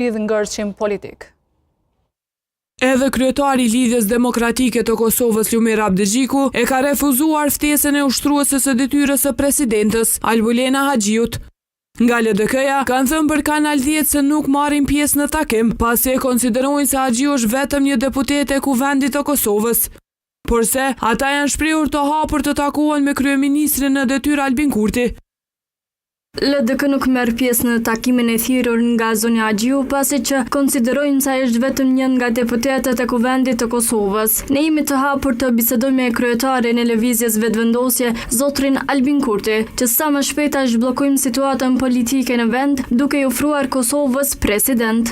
lidh ngërçim politik. Edhe kryetari i Lidhjes Demokratike të Kosovës Lumir Abdexhiku e ka refuzuar ftesën e ushtruesës së detyrës së presidentës Albulena Haxhiut. Nga LDK-ja kanë thënë për Kanal 10 se nuk marrin pjesë në takim, pasi e konsiderojnë se Haxhiu është vetëm një deputete e Kuvendit të Kosovës. Porse ata janë shprehur të hapur të takohen me kryeministrin në detyrë Albin Kurti. LDK nuk merr pjesë në takimin e thirrur nga zonja Haxhiu, pasi që konsiderojnë se ai është vetëm një nga deputetët e Kuvendit të Kosovës. Ne jemi të hapur të bisedojmë me kryetarin e lëvizjes vetëvendosje, zotrin Albin Kurti, që sa më shpejt ta zhbllokojmë situatën politike në vend, duke i ofruar Kosovës president.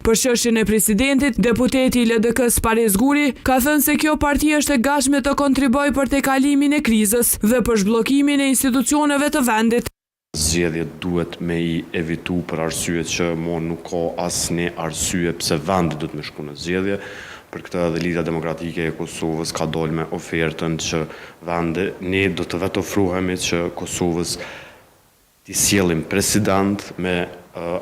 Për çështjen e presidentit, deputeti i LDK-s Pares Guri ka thënë se kjo parti është e gatshme të kontribojë për tejkalimin e krizës dhe për zhbllokimin e institucioneve të vendit. Zgjedhje duhet me i evitu për arsye që nuk ka asnjë arsye pse vendi duhet me shku në zgjedhje. Për këtë edhe Lidhja Demokratike e Kosovës ka dalë me ofertën që vendi ne do të vetë ofrohemi që Kosovës t'i sjellim president me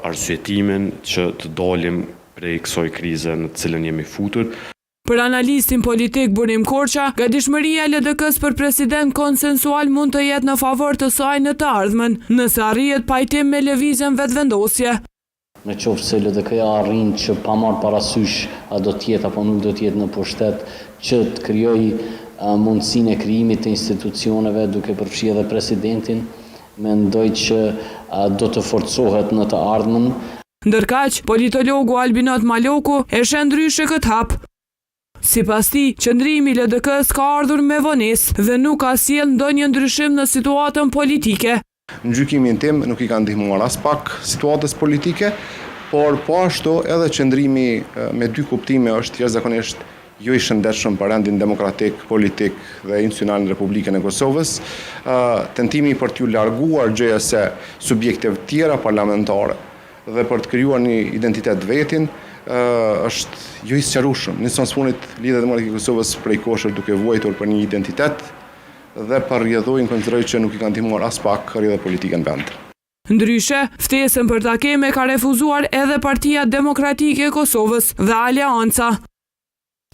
arsyetimin që të dalim prej kësaj krize në të cilën jemi futur. Për analistin politik Burim Korça, gatishmëria e LDK-s për president konsensual mund të jetë në favor të saj në të ardhmen, nëse arrihet pajtim me lëvizjen vetëvendosje. Në qoftë se LDK-ja arrin që pa marrë parasysh a do të jetë apo nuk do të jetë në pushtet, që të krijojë mundësinë e krijimit të institucioneve duke përfshirë edhe presidentin, mendoj që do të forcohet në të ardhmen. Ndërkaq, politologu Albinot Maloku e sheh ndryshe këtë hap. Sipas tij, qëndrimi i LDK-s ka ardhur me vonesë dhe nuk ka sjellë ndonjë ndryshim në situatën politike. Në gjykimin tim nuk i ka ndihmuar as pak situatës politike, por po ashtu edhe qëndrimi me dy kuptime është jashtëzakonisht jo i shëndetshëm për rendin demokratik, politik dhe institucional në Republikën e Kosovës. Tentimi për t'ju larguar gjëse subjekteve tjera parlamentare dhe për të krijuar një identitet vetin është jo i sqarueshëm. Në fundit Lidhja Demokratike e Kosovës prej kohësh duke vuajtur për një identitet dhe për rrjedhojnë konsideroj që nuk i kanë ndihmuar as pak rrjedhë politike në vend. Ndryshe, ftesën për takim e ka refuzuar edhe Partia Demokratike e Kosovës dhe Aleanca.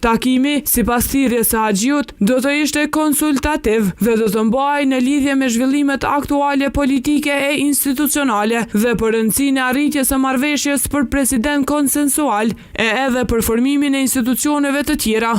Takimi, sipas thirrjes së Haxhiut, do të ishte konsultativ dhe do të mbahej në lidhje me zhvillimet aktuale politike e institucionale dhe për rëndësinë e arritjes së marrëveshjes për president konsensual e edhe për formimin e institucioneve të tjera.